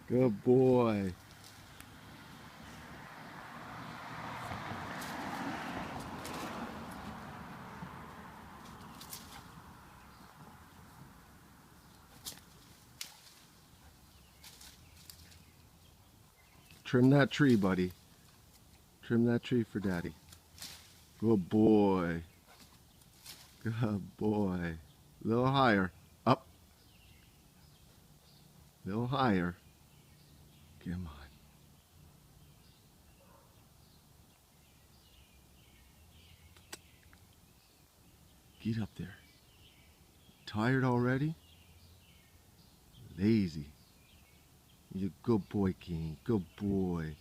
Good boy. Trim that tree, buddy. Trim that tree for Daddy. Good boy. Good boy. A little higher. Up. A little higher. Come on. Get up there. Tired already? Lazy. You're a good boy, King. Good boy.